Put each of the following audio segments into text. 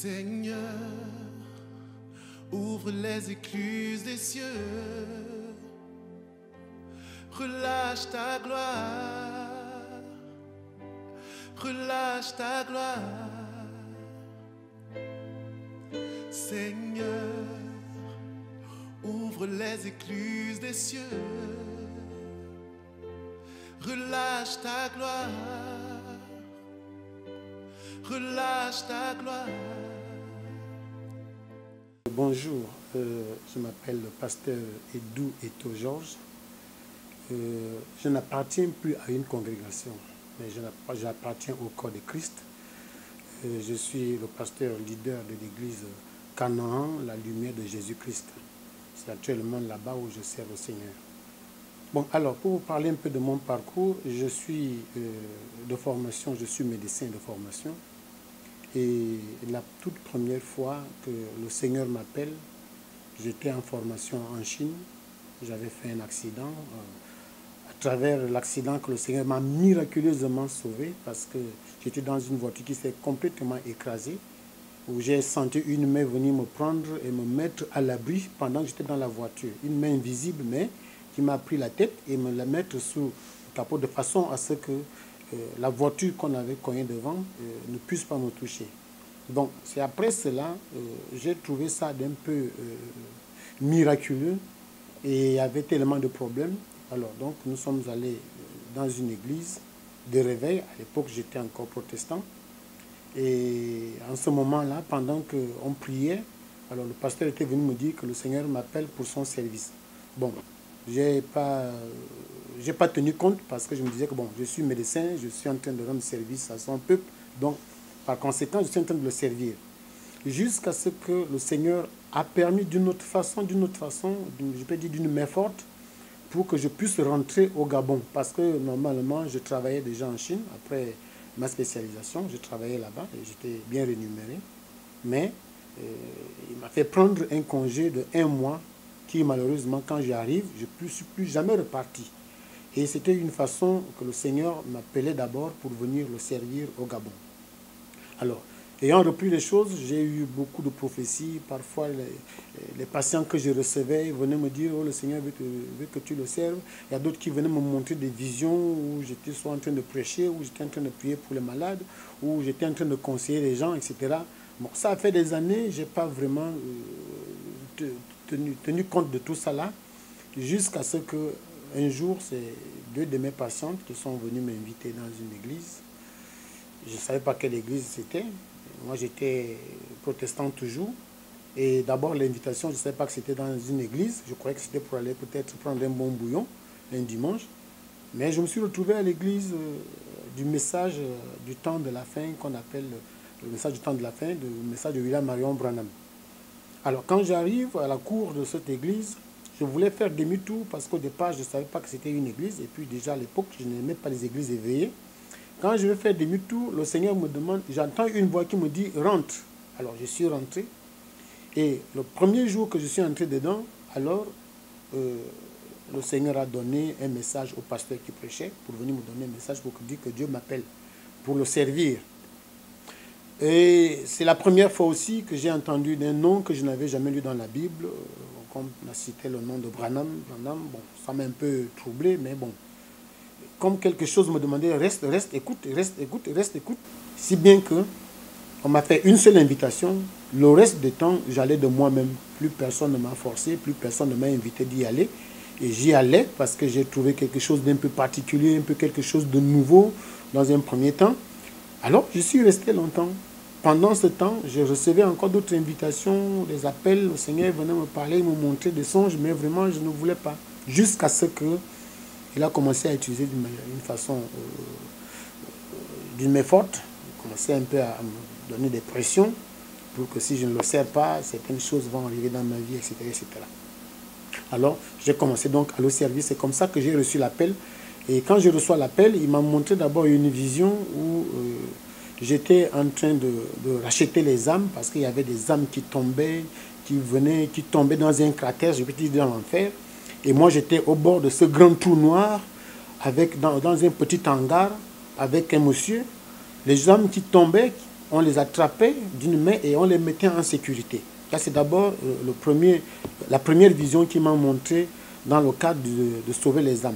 Seigneur, ouvre les écluses des cieux, relâche ta gloire, relâche ta gloire. Seigneur, ouvre les écluses des cieux, relâche ta gloire, relâche ta gloire. Bonjour, je m'appelle le pasteur Edou Eto-Georges. Je n'appartiens plus à une congrégation, mais j'appartiens au corps de Christ. Je suis le pasteur leader de l'église Canaan, la lumière de Jésus-Christ. C'est actuellement là-bas où je sers le Seigneur. Bon, alors, pour vous parler un peu de mon parcours, je suis de formation, je suis médecin de formation. Et la toute première fois que le Seigneur m'appelle, j'étais en formation en Chine. J'avais fait un accident. À travers l'accident que le Seigneur m'a miraculeusement sauvé, parce que j'étais dans une voiture qui s'est complètement écrasée, où j'ai senti une main venir me prendre et me mettre à l'abri pendant que j'étais dans la voiture. Une main invisible, mais qui m'a pris la tête et me la mettre sous le capot de façon à ce que la voiture qu'on avait cognée devant ne puisse pas me toucher. Donc, c'est après cela, j'ai trouvé ça d'un peu miraculeux et il y avait tellement de problèmes. Alors, donc, nous sommes allés dans une église de réveil. À l'époque, j'étais encore protestant. Et en ce moment-là, pendant qu'on priait, alors le pasteur était venu me dire que le Seigneur m'appelle pour son service. Bon, j'ai pas tenu compte parce que je me disais que bon, je suis médecin, je suis en train de rendre service à son peuple, donc par conséquent, je suis en train de le servir. Jusqu'à ce que le Seigneur a permis d'une autre façon, je peux dire d'une main forte, pour que je puisse rentrer au Gabon. Parce que normalement, je travaillais déjà en Chine, après ma spécialisation, je travaillais là-bas et j'étais bien rémunéré. Mais il m'a fait prendre un congé de 1 mois qui, malheureusement, quand j'arrive, je ne suis plus jamais reparti. Et c'était une façon que le Seigneur m'appelait d'abord pour venir le servir au Gabon. Alors, ayant repris les choses, j'ai eu beaucoup de prophéties. Parfois, les patients que je recevais venaient me dire « Oh, le Seigneur veut que tu le serves ». Il y a d'autres qui venaient me montrer des visions où j'étais soit en train de prêcher, où j'étais en train de prier pour les malades, où j'étais en train de conseiller les gens, etc. Bon, ça a fait des années, je n'ai pas vraiment tenu compte de tout ça là, jusqu'à ce qu'un jour, c'est 2 de mes patientes qui sont venues m'inviter dans une église. Je ne savais pas quelle église c'était. Moi, j'étais protestant toujours. Et d'abord, l'invitation, je ne savais pas que c'était dans une église. Je croyais que c'était pour aller peut-être prendre un bon bouillon un dimanche. Mais je me suis retrouvé à l'église du message du temps de la fin, qu'on appelle le message du temps de la fin, le message de William Marion Branham. Alors, quand j'arrive à la cour de cette église, je voulais faire demi-tour parce qu'au départ, je ne savais pas que c'était une église. Et puis déjà, à l'époque, je n'aimais pas les églises éveillées. Quand je vais faire demi-tour, le Seigneur me demande, j'entends une voix qui me dit « rentre ». Alors, je suis rentré. Et le premier jour que je suis entré dedans, alors, le Seigneur a donné un message au pasteur qui prêchait, pour venir me donner un message pour dire que Dieu m'appelle pour le servir. Et c'est la première fois aussi que j'ai entendu d'un nom que je n'avais jamais lu dans la Bible. Comme on a cité le nom de Branham. Bon, ça m'a un peu troublé, mais bon. Comme quelque chose me demandait, reste, écoute. Si bien que on m'a fait une seule invitation. Le reste du temps, j'allais de moi-même. Plus personne ne m'a forcé, plus personne ne m'a invité d'y aller. Et j'y allais parce que j'ai trouvé quelque chose d'un peu particulier, un peu quelque chose de nouveau dans un premier temps. Alors, je suis resté longtemps. Pendant ce temps, je recevais encore d'autres invitations, des appels. Le Seigneur venait me parler, me montrer des songes, mais vraiment, je ne voulais pas. Jusqu'à ce que il a commencé à utiliser d'une façon, d'une main forte. Il a commencé un peu à me donner des pressions pour que si je ne le sers pas, certaines choses vont arriver dans ma vie, etc. etc. Alors, j'ai commencé donc à le servir. C'est comme ça que j'ai reçu l'appel. Et quand je reçois l'appel, il m'a montré d'abord une vision où j'étais en train de racheter les âmes parce qu'il y avait des âmes qui tombaient, qui tombaient dans un cratère, je peux dire dans l'enfer. Et moi, j'étais au bord de ce grand trou noir, dans un petit hangar, avec un monsieur. Les âmes qui tombaient, on les attrapait d'une main et on les mettait en sécurité. Ça, c'est d'abord la première vision qui m'a montré dans le cadre de sauver les âmes.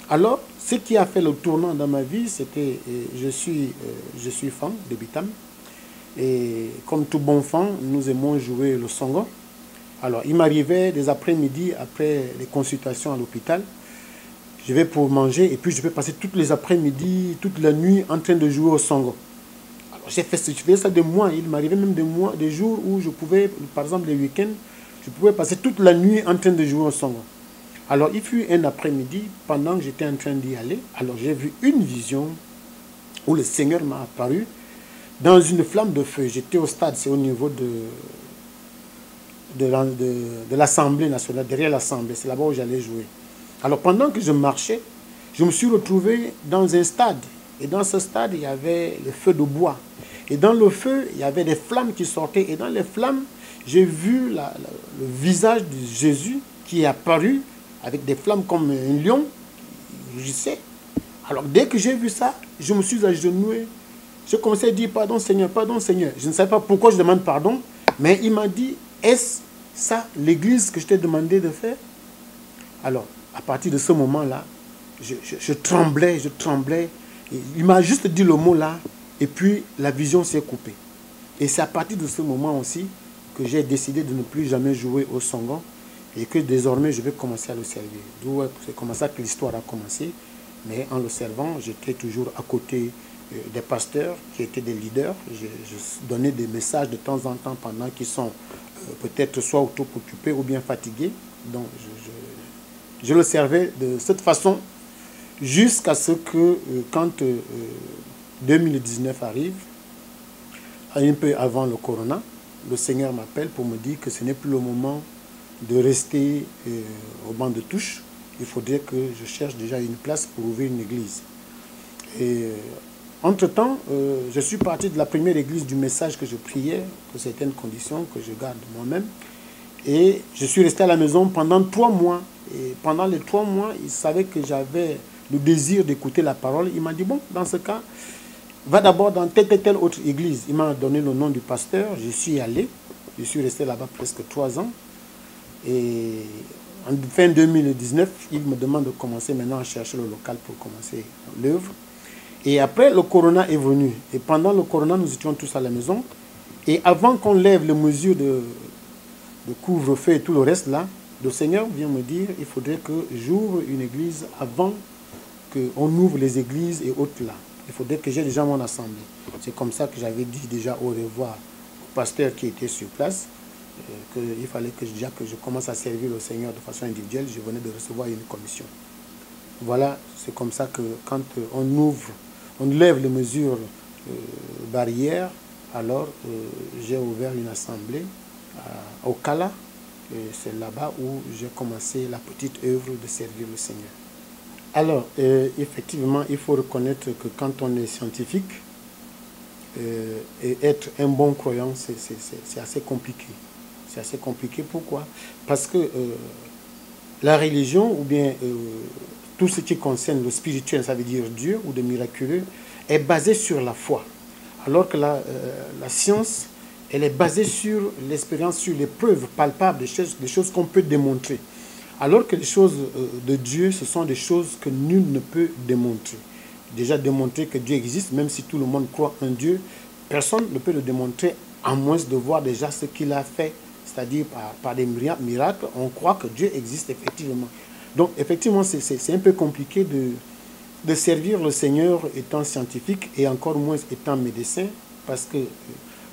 Alors, ce qui a fait le tournant dans ma vie, c'était, je suis fan de Bitam. Et comme tout bon fan, nous aimons jouer le songo. Alors, il m'arrivait des après-midi, après les consultations à l'hôpital, je vais pour manger et puis je vais passer toutes les après-midi, toute la nuit en train de jouer au songo. Alors, je faisais ça des mois. Il m'arrivait même des jours où je pouvais, par exemple les week-ends, je pouvais passer toute la nuit en train de jouer au songo. Alors, il fut un après-midi, pendant que j'étais en train d'y aller, alors j'ai vu une vision où le Seigneur m'a apparu dans une flamme de feu. J'étais au stade, c'est au niveau de l'Assemblée nationale, derrière l'Assemblée, c'est là-bas où j'allais jouer. Alors, pendant que je marchais, je me suis retrouvé dans un stade. Et dans ce stade, il y avait le feu de bois. Et dans le feu, il y avait des flammes qui sortaient. Et dans les flammes, j'ai vu le visage de Jésus qui est apparu avec des flammes comme un lion, je sais. Alors, dès que j'ai vu ça, je me suis agenouillé. Je commençais à dire, pardon Seigneur, pardon Seigneur. Je ne savais pas pourquoi je demande pardon, mais il m'a dit, est-ce ça l'église que je t'ai demandé de faire? Alors, à partir de ce moment-là, je tremblais. Et il m'a juste dit le mot là, et puis la vision s'est coupée. Et c'est à partir de ce moment aussi que j'ai décidé de ne plus jamais jouer au songo, et que désormais je vais commencer à le servir. C'est comme ça que l'histoire a commencé. Mais en le servant, j'étais toujours à côté des pasteurs qui étaient des leaders. Je donnais des messages de temps en temps pendant qu'ils sont peut-être soit auto-occupés ou bien fatigués. Donc je le servais de cette façon jusqu'à ce que quand 2019 arrive, un peu avant le corona, le Seigneur m'appelle pour me dire que ce n'est plus le moment de rester au banc de touche. Il faudrait que je cherche déjà une place pour ouvrir une église. Et entre-temps, je suis parti de la première église du message que je priais, pour certaines conditions que je garde moi-même. Et je suis resté à la maison pendant 3 mois. Et pendant les 3 mois, il savait que j'avais le désir d'écouter la parole. Il m'a dit, bon, dans ce cas, va d'abord dans telle autre église. Il m'a donné le nom du pasteur. Je suis allé. Je suis resté là-bas presque 3 ans. Et en fin 2019, il me demande de commencer maintenant à chercher le local pour commencer l'œuvre. Et après, le corona est venu. Et pendant le corona, nous étions tous à la maison. Et avant qu'on lève les mesures de couvre-feu et tout le reste là, le Seigneur vient me dire, il faudrait que j'ouvre une église avant qu'on ouvre les églises et autres là. Il faudrait que j'ai déjà mon assemblée. C'est comme ça que j'avais dit déjà au revoir au pasteur qui était sur place. Qu'il fallait que je commence à servir le Seigneur de façon individuelle. Je venais de recevoir une commission. Voilà, c'est comme ça que quand on lève les mesures barrières, alors j'ai ouvert une assemblée au Kala. C'est là-bas où j'ai commencé la petite œuvre de servir le Seigneur. Alors, effectivement, il faut reconnaître que quand on est scientifique, et être un bon croyant, c'est assez compliqué. C'est assez compliqué. Pourquoi? Parce que la religion, ou bien tout ce qui concerne le spirituel, ça veut dire Dieu, ou de miraculeux, est basé sur la foi. Alors que la science, elle est basée sur l'expérience, sur les preuves palpables, des choses qu'on peut démontrer. Alors que les choses de Dieu, ce sont des choses que nul ne peut démontrer. Déjà démontrer que Dieu existe, même si tout le monde croit en Dieu, personne ne peut le démontrer, à moins de voir déjà ce qu'il a fait. C'est-à-dire par des miracles, on croit que Dieu existe effectivement. Donc effectivement, c'est un peu compliqué de servir le Seigneur étant scientifique et encore moins étant médecin, parce que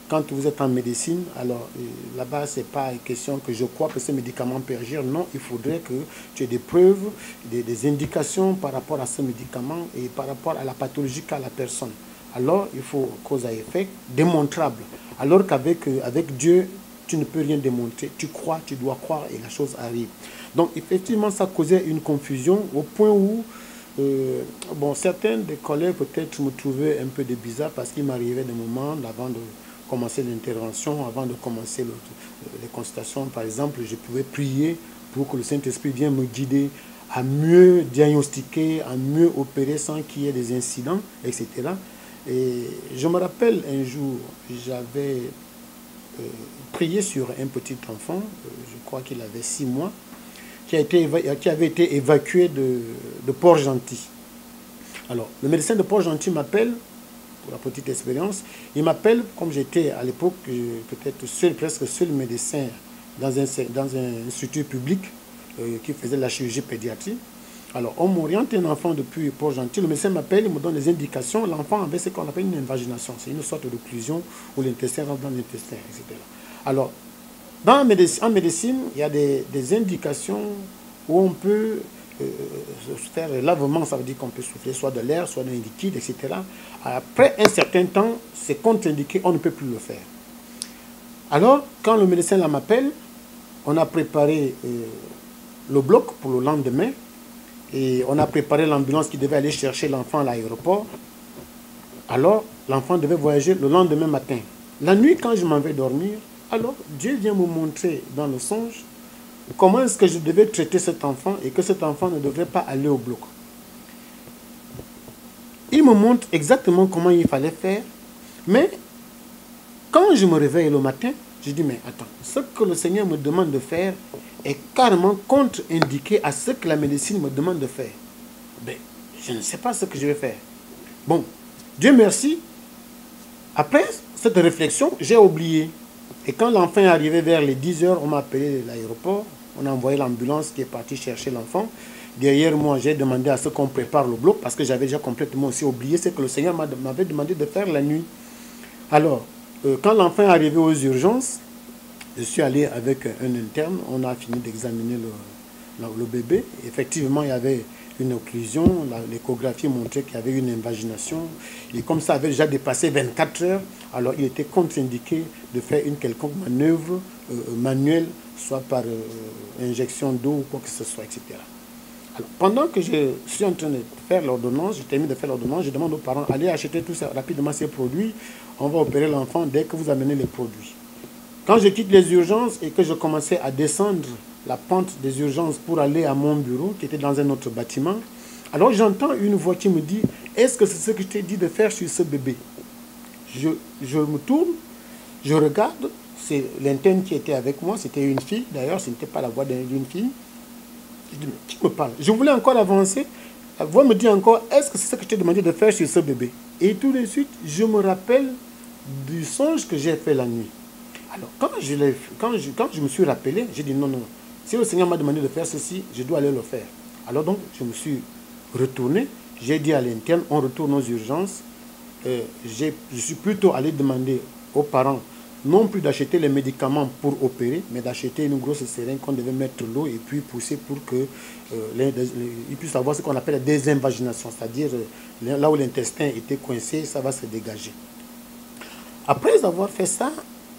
quand vous êtes en médecine, alors là-bas, ce n'est pas une question que je crois que ce médicament peut agir. Non, il faudrait que tu aies des preuves, des indications par rapport à ce médicament et par rapport à la pathologie qu'a la personne. Alors, il faut cause à effet démontrable. Alors qu'avec Dieu, tu ne peux rien démontrer. Tu crois, tu dois croire et la chose arrive. Donc, effectivement, ça causait une confusion au point où, certains des collègues peut-être me trouvaient un peu bizarre parce qu'il m'arrivait des moments avant de commencer l'intervention, avant de commencer les consultations, par exemple, je pouvais prier pour que le Saint-Esprit vienne me guider à mieux diagnostiquer, à mieux opérer sans qu'il y ait des incidents, etc. Et je me rappelle un jour, j'avais prié sur un petit enfant, je crois qu'il avait 6 mois, qui avait été évacué de Port-Gentil. Alors, le médecin de Port-Gentil m'appelle, pour la petite expérience, il m'appelle, comme j'étais à l'époque peut-être presque seul médecin dans un institut public qui faisait la chirurgie pédiatrique. Alors, on m'oriente un enfant depuis Port-Gentil, le médecin m'appelle, il me donne des indications, l'enfant avait ce qu'on appelle une invagination, c'est une sorte d'occlusion où l'intestin rentre dans l'intestin, etc. Alors, en médecine, il y a des indications où on peut faire le lavement, ça veut dire qu'on peut souffler soit de l'air, soit d'un liquide, etc. Après un certain temps, c'est contre-indiqué, on ne peut plus le faire. Alors, quand le médecin là m'appelle, on a préparé le bloc pour le lendemain et on a préparé l'ambulance qui devait aller chercher l'enfant à l'aéroport. Alors, l'enfant devait voyager le lendemain matin. La nuit, quand je m'en vais dormir, alors Dieu vient me montrer dans le songe comment est-ce que je devais traiter cet enfant et que cet enfant ne devrait pas aller au bloc. Il me montre exactement comment il fallait faire, mais quand je me réveille le matin, je dis, mais attends, ce que le Seigneur me demande de faire est carrément contre-indiqué à ce que la médecine me demande de faire. Ben, je ne sais pas ce que je vais faire. Bon, Dieu merci, après cette réflexion, j'ai oublié. Et quand l'enfant est arrivé vers les 10 heures, on m'a appelé à l'aéroport. On a envoyé l'ambulance qui est partie chercher l'enfant. Derrière moi, j'ai demandé à ce qu'on prépare le bloc parce que j'avais déjà complètement aussi oublié ce que le Seigneur m'avait demandé de faire la nuit. Alors, quand l'enfant est arrivé aux urgences, je suis allé avec un interne. On a fini d'examiner le bébé. Effectivement, il y avait une occlusion. L'échographie montrait qu'il y avait une invagination. Et comme ça avait déjà dépassé 24 heures, alors il était contre-indiqué de faire une quelconque manœuvre manuelle, soit par injection d'eau ou quoi que ce soit, etc. Alors, pendant que je suis en train de faire l'ordonnance, je termine de faire l'ordonnance, je demande aux parents, allez acheter tout ça rapidement ces produits, on va opérer l'enfant dès que vous amenez les produits. Quand je quitte les urgences et que je commençais à descendre la pente des urgences pour aller à mon bureau, qui était dans un autre bâtiment, alors j'entends une voix qui me dit, est-ce que c'est ce que je t'ai dit de faire sur ce bébé? Je me tourne, je regarde, c'est l'interne qui était avec moi, c'était une fille, d'ailleurs ce n'était pas la voix d'une fille. Je dis, mais qui me parle? Je voulais encore avancer, la voix me dit encore, est-ce que c'est ce que je t'ai demandé de faire sur ce bébé? Et tout de suite, je me rappelle du songe que j'ai fait la nuit. Alors, quand je me suis rappelé, j'ai dit non, non, si le Seigneur m'a demandé de faire ceci, je dois aller le faire. Alors donc, je me suis retourné, j'ai dit à l'interne, on retourne aux urgences. Je suis plutôt allé demander aux parents, non plus d'acheter les médicaments pour opérer, mais d'acheter une grosse seringue qu'on devait mettre l'eau et puis pousser pour qu'ils puissent avoir ce qu'on appelle la désinvagination, c'est-à-dire là où l'intestin était coincé, ça va se dégager. Après avoir fait ça,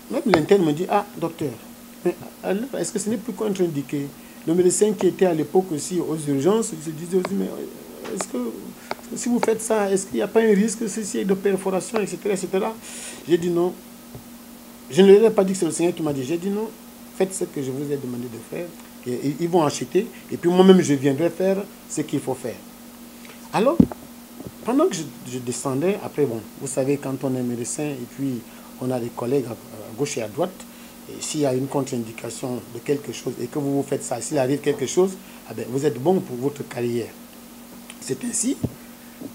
même l'interne me dit, ah, docteur, est-ce que ce n'est plus contre-indiqué? Le médecin qui était à l'époque aussi aux urgences, il se disait aussi, mais est-ce que si vous faites ça, est-ce qu'il n'y a pas un risque ceci de perforation, etc., etc. J'ai dit non. Je ne leur ai pas dit que c'est le Seigneur qui m'a dit. J'ai dit non, faites ce que je vous ai demandé de faire. Et ils vont acheter, et puis moi-même je viendrai faire ce qu'il faut faire. Alors, pendant que je descendais, après, bon, vous savez, quand on est médecin, et puis on a des collègues à gauche et à droite, et s'il y a une contre-indication de quelque chose, et que vous faites ça, s'il arrive quelque chose, ah ben, vous êtes bon pour votre carrière. C'est ainsi,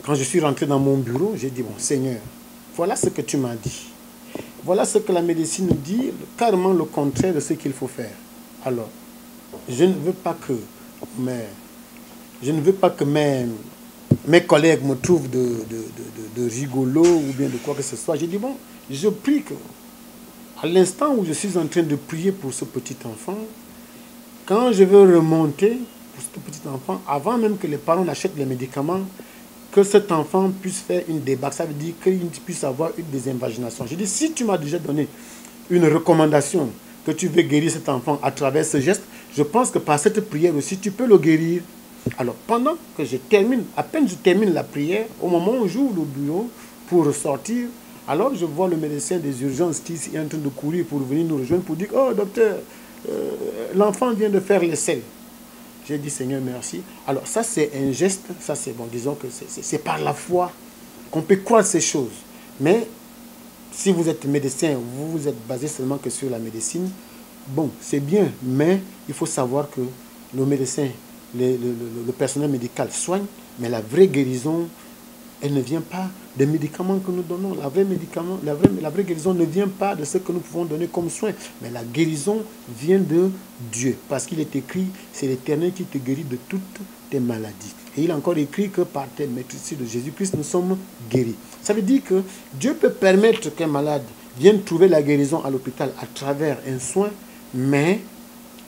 quand je suis rentré dans mon bureau, j'ai dit, bon, Seigneur, voilà ce que tu m'as dit. Voilà ce que la médecine nous dit, carrément le contraire de ce qu'il faut faire. Alors, je ne veux pas que mes collègues me trouvent de rigolo ou bien de quoi que ce soit. J'ai dit, bon, je prie que, à l'instant où je suis en train de prier pour ce petit enfant, quand je veux remonter pour ce petit enfant, avant même que les parents n'achètent les médicaments, que cet enfant puisse faire une débâcle. Ça veut dire qu'il puisse avoir une désinvagination. Je dis, si tu m'as déjà donné une recommandation que tu veux guérir cet enfant à travers ce geste, je pense que par cette prière aussi, tu peux le guérir. Alors, pendant que je termine, à peine je termine la prière, au moment où j'ouvre le bureau pour ressortir, alors je vois le médecin des urgences qui est en train de courir pour venir nous rejoindre pour dire, oh docteur, l'enfant vient de faire l'essai. J'ai dit, Seigneur, merci. Alors, ça, c'est un geste, ça, c'est bon, disons que c'est par la foi qu'on peut croire ces choses. Mais si vous êtes médecin, vous vous êtes basé seulement que sur la médecine, bon, c'est bien, mais il faut savoir que le médecin, le personnel médical soigne, mais la vraie guérison, elle ne vient pas des médicaments que nous donnons. La vraie guérison ne vient pas de ce que nous pouvons donner comme soin, mais la guérison vient de Dieu. Parce qu'il est écrit, c'est l'Éternel qui te guérit de toutes tes maladies. Et il a encore écrit que par tes maîtrises de Jésus-Christ, nous sommes guéris. Ça veut dire que Dieu peut permettre qu'un malade vienne trouver la guérison à l'hôpital à travers un soin, mais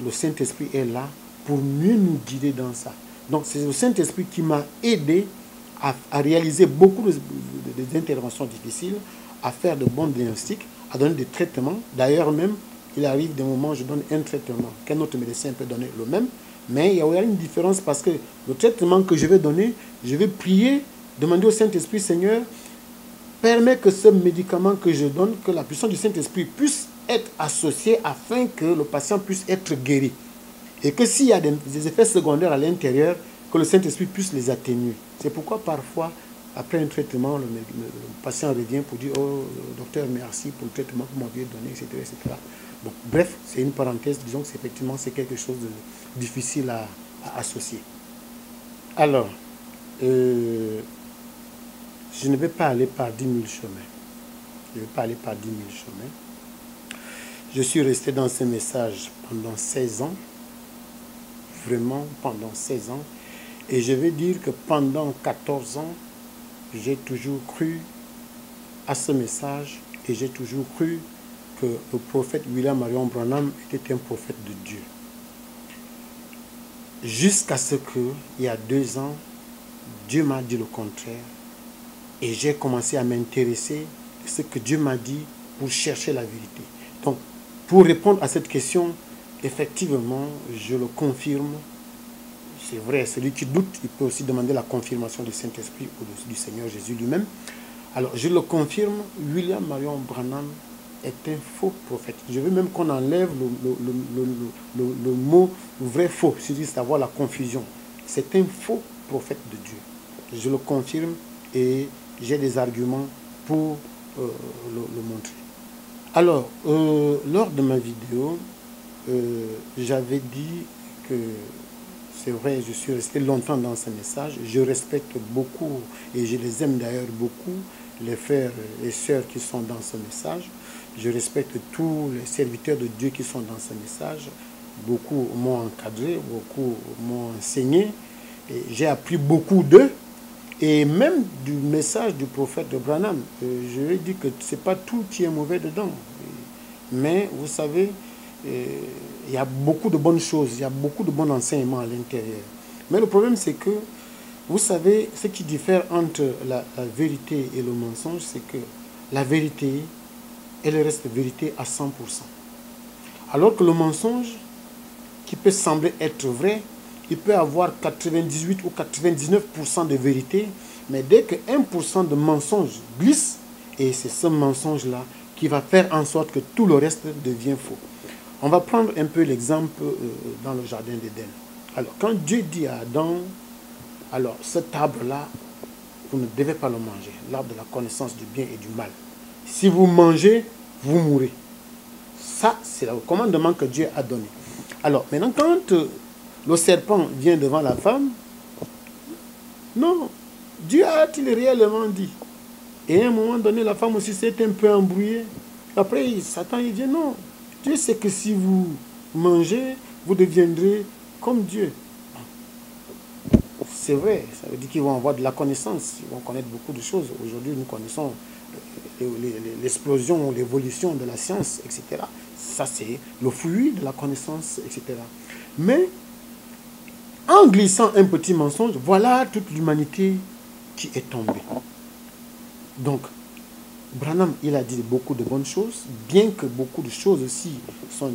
le Saint-Esprit est là pour mieux nous guider dans ça. Donc c'est le Saint-Esprit qui m'a aidé à réaliser beaucoup d'interventions difficiles, à faire de bons diagnostics, à donner des traitements. D'ailleurs même, il arrive des moments où je donne un traitement qu'un autre médecin peut donner le même, mais il y a une différence parce que le traitement que je vais donner, je vais prier, demander au Saint-Esprit, Seigneur, permets que ce médicament que je donne, que la puissance du Saint-Esprit puisse être associée afin que le patient puisse être guéri. Et que s'il y a des effets secondaires à l'intérieur, que le Saint-Esprit puisse les atténuer. C'est pourquoi parfois, après un traitement, le patient revient pour dire « Oh, docteur, merci pour le traitement que vous m'aviez donné, etc. etc. » Bon, bref, c'est une parenthèse. Disons que effectivement, c'est quelque chose de difficile à associer. Alors, je ne vais pas aller par 10 000 chemins. Je ne vais pas aller par 10 000 chemins. Je suis resté dans ce message pendant 16 ans. Vraiment, pendant 16 ans. Et je vais dire que pendant 14 ans, j'ai toujours cru à ce message et j'ai toujours cru que le prophète William Marion Branham était un prophète de Dieu. Jusqu'à ce que, il y a 2 ans, Dieu m'a dit le contraire et j'ai commencé à m'intéresser à ce que Dieu m'a dit pour chercher la vérité. Donc, pour répondre à cette question, effectivement, je le confirme. C'est vrai, celui qui doute, il peut aussi demander la confirmation du Saint-Esprit ou du Seigneur Jésus lui-même. Alors, je le confirme, William Marion Branham est un faux prophète. Je veux même qu'on enlève le mot vrai faux, c'est-à-dire avoir la confusion. C'est un faux prophète de Dieu. Je le confirme et j'ai des arguments pour le montrer. Alors, lors de ma vidéo, j'avais dit que c'est vrai, je suis resté longtemps dans ce message. Je respecte beaucoup, et je les aime d'ailleurs beaucoup, les frères et sœurs qui sont dans ce message. Je respecte tous les serviteurs de Dieu qui sont dans ce message. Beaucoup m'ont encadré, beaucoup m'ont enseigné. J'ai appris beaucoup d'eux. Et même du message du prophète de Branham, je vais dire que ce n'est pas tout qui est mauvais dedans. Mais vous savez, il y a beaucoup de bonnes choses, il y a beaucoup de bons enseignements à l'intérieur. Mais le problème, c'est que, vous savez, ce qui diffère entre la vérité et le mensonge, c'est que la vérité, elle reste vérité à 100%. Alors que le mensonge, qui peut sembler être vrai, il peut avoir 98 ou 99% de vérité, mais dès que 1% de mensonge glisse, et c'est ce mensonge-là qui va faire en sorte que tout le reste devient faux. On va prendre un peu l'exemple dans le jardin d'Éden. Alors, quand Dieu dit à Adam, alors cet arbre-là, vous ne devez pas le manger, l'arbre de la connaissance du bien et du mal. Si vous mangez, vous mourrez. Ça, c'est le commandement que Dieu a donné. Alors, maintenant, quand le serpent vient devant la femme, non, Dieu a-t-il réellement dit? Et à un moment donné, la femme aussi s'est un peu embrouillée. Après, Satan, il dit non. Dieu sait que si vous mangez, vous deviendrez comme Dieu. C'est vrai, ça veut dire qu'ils vont avoir de la connaissance, ils vont connaître beaucoup de choses. Aujourd'hui, nous connaissons l'explosion, l'évolution de la science, etc. Ça, c'est le fruit de la connaissance, etc. Mais, en glissant un petit mensonge, voilà toute l'humanité qui est tombée. Donc, Branham, il a dit beaucoup de bonnes choses, bien que beaucoup de choses aussi sont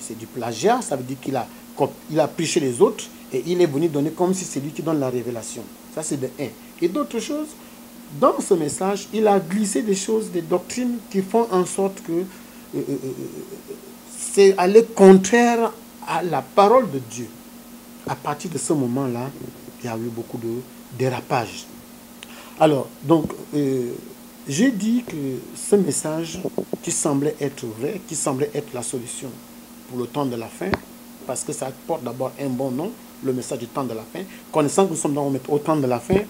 c'est du plagiat, ça veut dire qu'il a pris chez les autres et il est venu donner comme si c'est lui qui donne la révélation. Ça, c'est de 1. Et d'autres choses, dans ce message, il a glissé des choses, des doctrines qui font en sorte que c'est aller contraire à la parole de Dieu. À partir de ce moment-là, il y a eu beaucoup de dérapages. Alors, donc, j'ai dit que ce message qui semblait être vrai, qui semblait être la solution pour le temps de la fin, parce que ça porte d'abord un bon nom, le message du temps de la fin, connaissant que nous sommes au temps de la fin,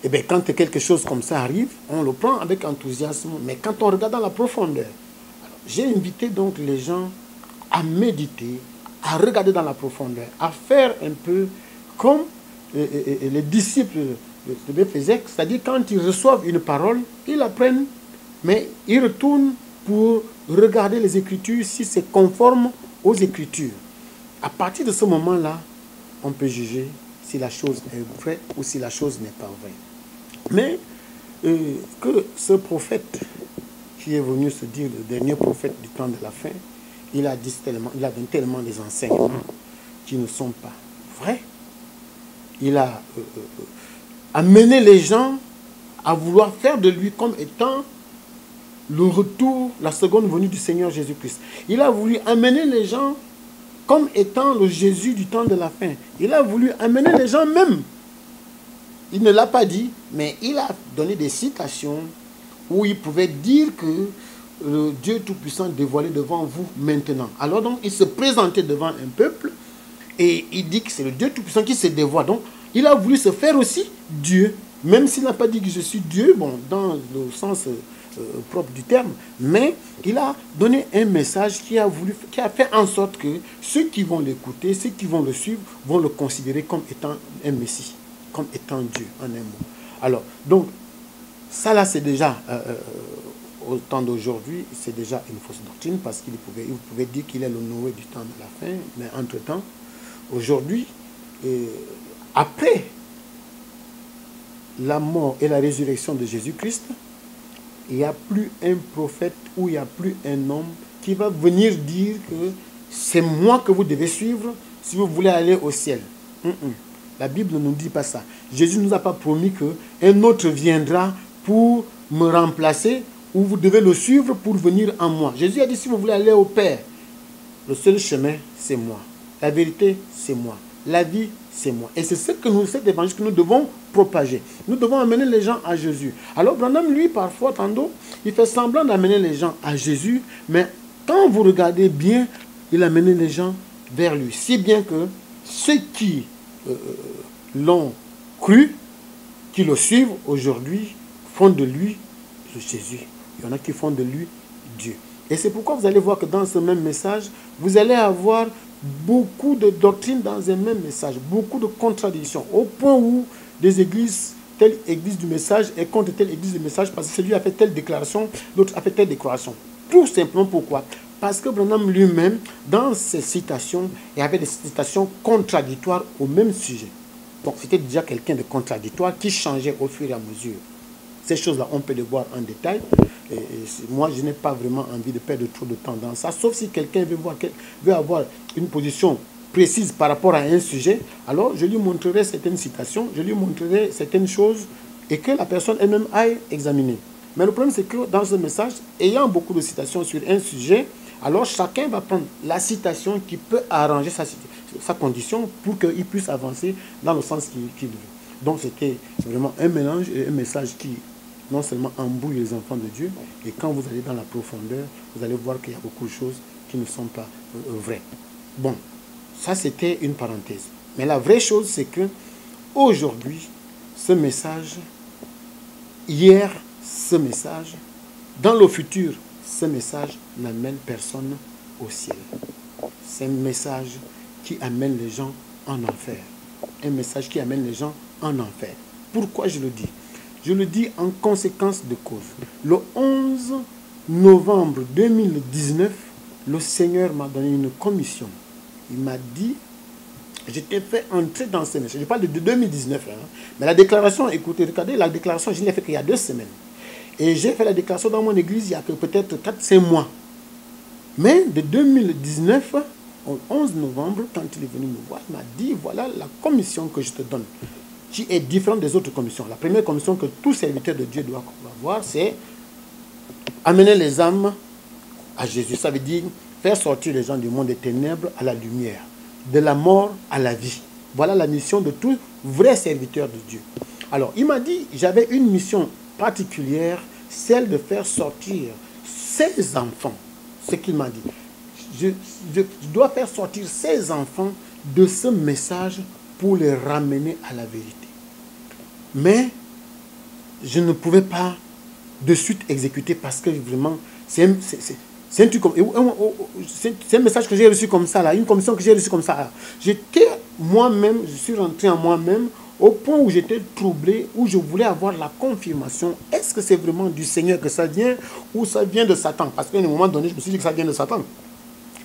et bien quand quelque chose comme ça arrive, on le prend avec enthousiasme, mais quand on regarde dans la profondeur, j'ai invité donc les gens à méditer, à regarder dans la profondeur, à faire un peu comme les disciples de Béphésec, c'est-à-dire quand ils reçoivent une parole, ils la prennent, mais ils retournent pour regarder les Écritures si c'est conforme aux Écritures. À partir de ce moment-là, on peut juger si la chose est vraie ou si la chose n'est pas vraie. Mais que ce prophète qui est venu se dire le dernier prophète du temps de la fin, il a donné tellement des enseignements qui ne sont pas vrais. Il a amené les gens à vouloir faire de lui comme étant le retour, la seconde venue du Seigneur Jésus-Christ. Il a voulu amener les gens comme étant le Jésus du temps de la fin. Il a voulu amener les gens même. Il ne l'a pas dit, mais il a donné des citations où il pouvait dire que le Dieu Tout-Puissant dévoilé devant vous maintenant. Alors donc, il se présentait devant un peuple et il dit que c'est le Dieu Tout-Puissant qui se dévoile. Donc, il a voulu se faire aussi Dieu, même s'il n'a pas dit que je suis Dieu, bon, dans le sens propre du terme, mais il a donné un message qui a fait en sorte que ceux qui vont l'écouter, ceux qui vont le suivre, vont le considérer comme étant un Messie, comme étant Dieu, en un mot. Alors, donc, ça là, c'est déjà, au temps d'aujourd'hui, c'est déjà une fausse doctrine, parce qu'il pouvait dire qu'il est le Noé du temps de la fin, mais entre-temps, aujourd'hui, après la mort et la résurrection de Jésus-Christ, il n'y a plus un prophète ou il n'y a plus un homme qui va venir dire que c'est moi que vous devez suivre si vous voulez aller au ciel. La Bible ne nous dit pas ça. Jésus ne nous a pas promis qu'un autre viendra pour me remplacer ou vous devez le suivre pour venir en moi. Jésus a dit si vous voulez aller au Père, le seul chemin, c'est moi. La vérité, c'est moi. La vie, c'est moi. Et c'est cet évangile que nous devons propager. Nous devons amener les gens à Jésus. Alors Branham, lui, parfois, tantôt, il fait semblant d'amener les gens à Jésus, mais quand vous regardez bien, il amène les gens vers lui. Si bien que ceux qui l'ont cru, qui le suivent aujourd'hui, font de lui le Jésus. Il y en a qui font de lui Dieu. Et c'est pourquoi vous allez voir que dans ce même message, vous allez avoir beaucoup de doctrines dans un même message, beaucoup de contradictions, au point où des églises, telle église du message est contre telle église du message parce que celui a fait telle déclaration, l'autre a fait telle déclaration. Tout simplement pourquoi? Parce que Branham lui-même, dans ses citations, il y avait des citations contradictoires au même sujet. Donc c'était déjà quelqu'un de contradictoire qui changeait au fur et à mesure. Ces choses-là, on peut les voir en détail. Et moi, je n'ai pas vraiment envie de perdre trop de temps dans ça, sauf si quelqu'un veut avoir une position précise par rapport à un sujet, alors je lui montrerai certaines citations, je lui montrerai certaines choses et que la personne elle-même aille examiner. Mais le problème, c'est que dans ce message, ayant beaucoup de citations sur un sujet, alors chacun va prendre la citation qui peut arranger sa condition pour qu'il puisse avancer dans le sens qu'il veut. Donc c'était vraiment un mélange et un message qui non seulement embrouille les enfants de Dieu, et quand vous allez dans la profondeur, vous allez voir qu'il y a beaucoup de choses qui ne sont pas vraies. Bon, ça c'était une parenthèse. Mais la vraie chose, c'est que aujourd'hui, ce message, hier, ce message, dans le futur, ce message n'amène personne au ciel. C'est un message qui amène les gens en enfer. Un message qui amène les gens en enfer. Pourquoi je le dis? Je le dis en conséquence de cause. Le 11 novembre 2019, le Seigneur m'a donné une commission. Il m'a dit, je t'ai fait entrer dans ce message. Je parle de 2019, hein, mais la déclaration, écoutez, regardez, la déclaration, je l'ai faite il y a 2 semaines. Et j'ai fait la déclaration dans mon église il y a peut-être 4-5 mois. Mais de 2019, au 11 novembre, quand il est venu me voir, il m'a dit, voilà la commission que je te donne, qui est différente des autres commissions. La première commission que tout serviteur de Dieu doit avoir, c'est amener les âmes à Jésus. Ça veut dire faire sortir les gens du monde des ténèbres à la lumière, de la mort à la vie. Voilà la mission de tout vrai serviteur de Dieu. Alors, il m'a dit, j'avais une mission particulière, celle de faire sortir 16 enfants. Ce qu'il m'a dit. Je dois faire sortir 16 enfants de ce message pour les ramener à la vérité. Mais je ne pouvais pas de suite exécuter parce que vraiment, c'est un truc comme... C'est un message que j'ai reçu comme ça, là, une commission que j'ai reçue comme ça. Là. J'étais moi-même, je suis rentré en moi-même au point où j'étais troublé, où je voulais avoir la confirmation. Est-ce que c'est vraiment du Seigneur que ça vient ou ça vient de Satan? Parce qu'à un moment donné, je me suis dit que ça vient de Satan.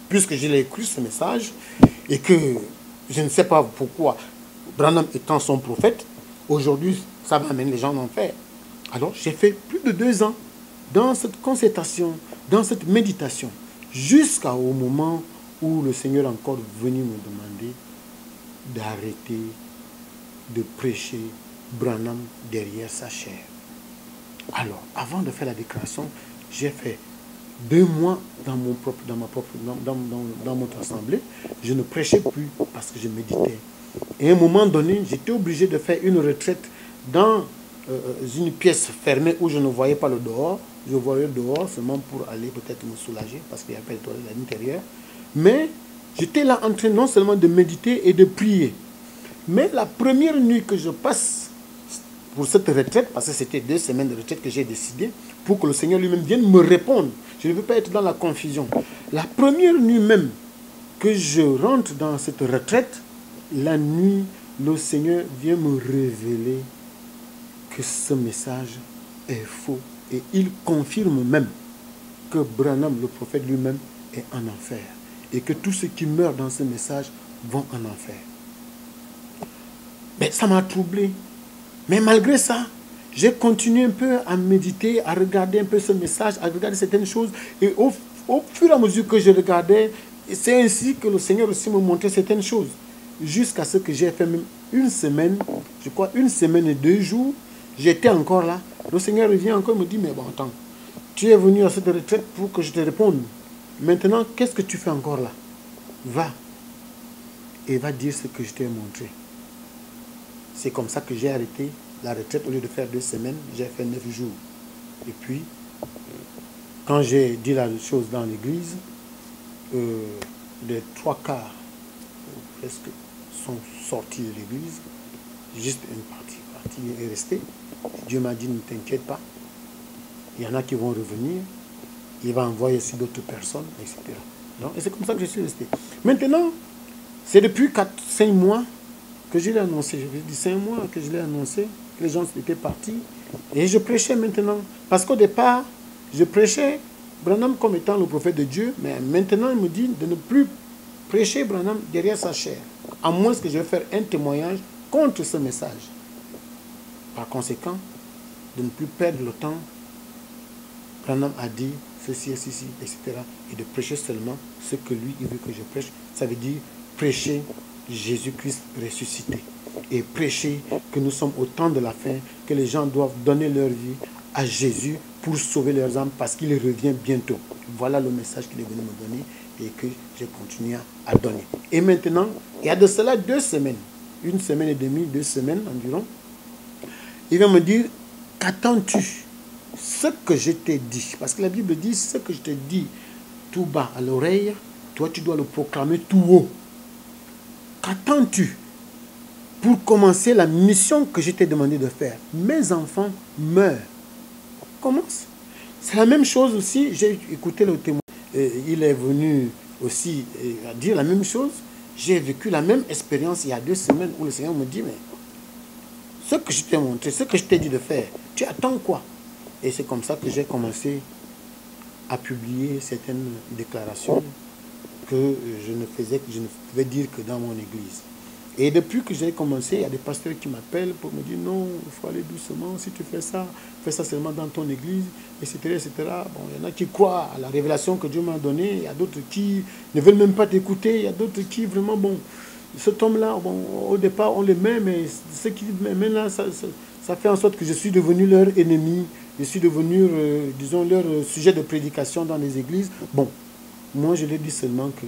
Puisque je l'ai écrit ce message et que je ne sais pas pourquoi, Branham étant son prophète, aujourd'hui, ça va amener les gens en enfer. Alors, j'ai fait plus de 2 ans dans cette concertation, dans cette méditation, jusqu'au moment où le Seigneur est encore venu me demander d'arrêter de prêcher Branham derrière sa chair. Alors, avant de faire la déclaration, j'ai fait 2 mois dans notre assemblée. Je ne prêchais plus parce que je méditais. Et à un moment donné, j'étais obligé de faire une retraite dans une pièce fermée où je ne voyais pas le dehors. Je voyais le dehors seulement pour aller peut-être me soulager parce qu'il n'y a pas de toilette à l'intérieur. Mais j'étais là en train non seulement de méditer et de prier. Mais la première nuit que je passe pour cette retraite, parce que c'était 2 semaines de retraite que j'ai décidé, pour que le Seigneur lui-même vienne me répondre. Je ne veux pas être dans la confusion. La première nuit même que je rentre dans cette retraite, la nuit, le Seigneur vient me révéler que ce message est faux. Et il confirme même que Branham, le prophète lui-même, est en enfer. Et que tous ceux qui meurent dans ce message vont en enfer. Mais ça m'a troublé. Mais malgré ça, j'ai continué un peu à méditer, à regarder un peu ce message, à regarder certaines choses. Et au fur et à mesure que je regardais, c'est ainsi que le Seigneur aussi me montrait certaines choses. Jusqu'à ce que j'ai fait même 1 semaine, je crois 1 semaine et 2 jours, j'étais encore là. Le Seigneur revient encore et me dit, mais bon, attends, tu es venu à cette retraite pour que je te réponde. Maintenant, qu'est-ce que tu fais encore là? Va et va dire ce que je t'ai montré. C'est comme ça que j'ai arrêté la retraite. Au lieu de faire 2 semaines, j'ai fait 9 jours. Et puis, quand j'ai dit la chose dans l'église, les 3 quarts presque sont sortis de l'église. Juste une partie est restée. Dieu m'a dit, ne t'inquiète pas. Il y en a qui vont revenir. Il va envoyer aussi d'autres personnes, etc. Donc, et c'est comme ça que je suis resté. Maintenant, c'est depuis 4-5 mois que je l'ai annoncé. Je vous ai dit 5 mois que je l'ai annoncé, que les gens étaient partis. Et je prêchais maintenant. Parce qu'au départ, je prêchais Branham comme étant le prophète de Dieu. Mais maintenant, il me dit de ne plus prêcher Branham derrière sa chair. À moins que je vais faire un témoignage contre ce message. Par conséquent, de ne plus perdre le temps. Branham a dit ceci, etc. Et de prêcher seulement ce que lui, il veut que je prêche. Ça veut dire prêcher Jésus-Christ ressuscité. Et prêcher que nous sommes au temps de la fin, que les gens doivent donner leur vie à Jésus pour sauver leurs âmes parce qu'il revient bientôt. Voilà le message qu'il est venu me donner et que j'ai continué à donner. Et maintenant, il y a de cela 2 semaines, 1 semaine et demie, 2 semaines environ, il va me dire, qu'attends-tu? Ce que je t'ai dit, parce que la Bible dit, ce que je t'ai dit tout bas à l'oreille, toi tu dois le proclamer tout haut. Qu'attends-tu pour commencer la mission que je t'ai demandé de faire? Mes enfants meurent. Commence. C'est la même chose aussi, j'ai écouté le témoin, il est venu aussi dire la même chose. J'ai vécu la même expérience il y a 2 semaines où le Seigneur me dit, mais ce que je t'ai montré, ce que je t'ai dit de faire, tu attends quoi? Et c'est comme ça que j'ai commencé à publier certaines déclarations que je ne pouvais dire que dans mon église. Et depuis que j'ai commencé, il y a des pasteurs qui m'appellent pour me dire non, il faut aller doucement, si tu fais ça seulement dans ton église, etc. etc. Bon, il y en a qui croient à la révélation que Dieu m'a donnée, il y a d'autres qui ne veulent même pas t'écouter, il y a d'autres qui vraiment, bon, cet homme-là, bon, au départ on le met, mais ce qui maintenant, ça fait en sorte que je suis devenu leur ennemi, je suis devenu, disons, leur sujet de prédication dans les églises. Bon, moi je l'ai dit seulement que,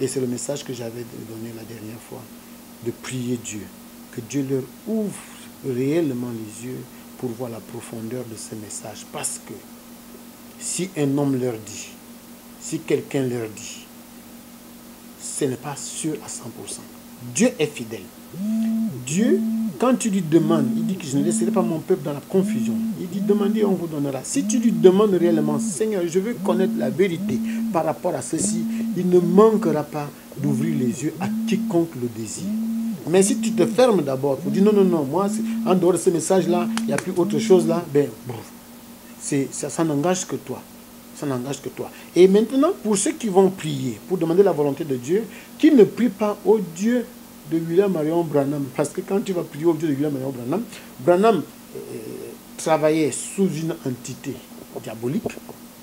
et c'est le message que j'avais donné la dernière fois, de prier Dieu, que Dieu leur ouvre réellement les yeux pour voir la profondeur de ce message. Parce que si un homme leur dit, si quelqu'un leur dit, ce n'est pas sûr à 100%. Dieu est fidèle. Dieu, quand tu lui demandes, il dit que je ne laisserai pas mon peuple dans la confusion. Il dit, demandez, on vous donnera. Si tu lui demandes réellement, Seigneur, je veux connaître la vérité par rapport à ceci, il ne manquera pas d'ouvrir les yeux à quiconque le désire. Mais si tu te fermes d'abord pour dire, non, non, non, moi, en dehors de ce message-là, il n'y a plus autre chose là, ben, ça n'engage que toi. Ça n'engage que toi. Et maintenant, pour ceux qui vont prier, pour demander la volonté de Dieu, qu'ils ne prient pas au Dieu de William Marion Branham. Parce que quand tu vas prier au Dieu de William Marion Branham, Branham travaillait sous une entité diabolique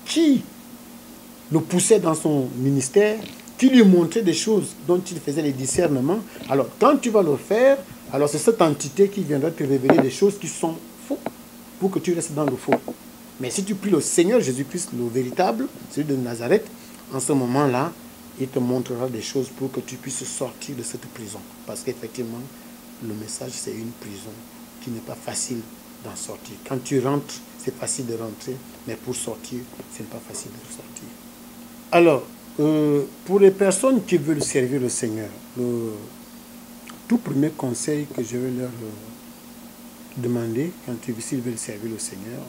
qui le poussait dans son ministère, qui lui montrait des choses dont il faisait les discernements. Alors, quand tu vas le faire, alors c'est cette entité qui viendra te révéler des choses qui sont faux pour que tu restes dans le faux. Mais si tu pries le Seigneur Jésus-Christ, le véritable, celui de Nazareth, en ce moment-là, il te montrera des choses pour que tu puisses sortir de cette prison. Parce qu'effectivement, le message, c'est une prison qui n'est pas facile d'en sortir. Quand tu rentres, c'est facile de rentrer, mais pour sortir, ce n'est pas facile de sortir. Alors, pour les personnes qui veulent servir le Seigneur, le tout premier conseil que je vais leur demander, quand ils veulent servir le Seigneur,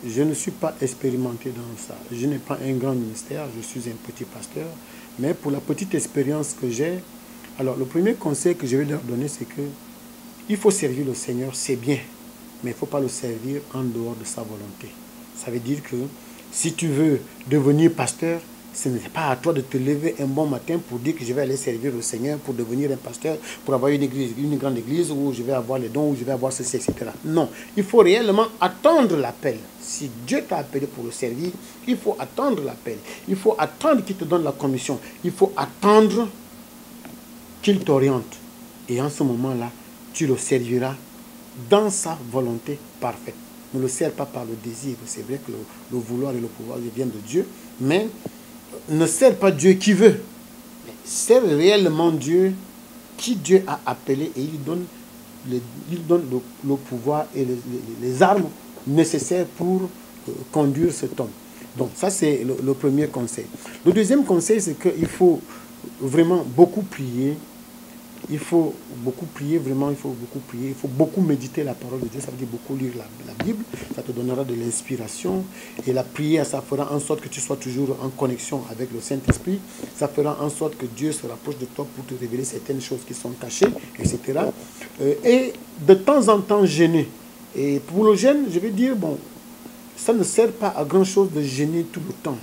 je ne suis pas expérimenté dans ça. Je n'ai pas un grand ministère, je suis un petit pasteur. Mais pour la petite expérience que j'ai, alors le premier conseil que je vais leur donner, c'est que il faut servir le Seigneur, c'est bien, mais il ne faut pas le servir en dehors de sa volonté. Ça veut dire que si tu veux devenir pasteur, ce n'est pas à toi de te lever un bon matin pour dire que je vais aller servir le Seigneur, pour devenir un pasteur, pour avoir une église, une grande église, où je vais avoir les dons, où je vais avoir ceci, etc. Non, il faut réellement attendre l'appel. Si Dieu t'a appelé pour le servir, il faut attendre l'appel. Il faut attendre qu'il te donne la commission. Il faut attendre qu'il t'oriente. Et en ce moment-là, tu le serviras dans sa volonté parfaite. Ne le sers pas par le désir. C'est vrai que le vouloir et le pouvoir viennent de Dieu, mais ne sers pas Dieu qui veut. Mais sers réellement Dieu qui Dieu a appelé et il donne le pouvoir et les armes nécessaires pour conduire cet homme. Donc ça c'est le premier conseil. Le deuxième conseil, c'est qu'il faut vraiment beaucoup prier. Il faut beaucoup prier, vraiment, il faut beaucoup prier. Il faut beaucoup méditer la parole de Dieu. Ça veut dire beaucoup lire la Bible. Ça te donnera de l'inspiration. Et la prière, ça fera en sorte que tu sois toujours en connexion avec le Saint-Esprit. Ça fera en sorte que Dieu se rapproche de toi pour te révéler certaines choses qui sont cachées, etc. Et de temps en temps, jeûner. Et pour le jeûne, je vais dire, bon, ça ne sert pas à grand-chose de jeûner tout le temps.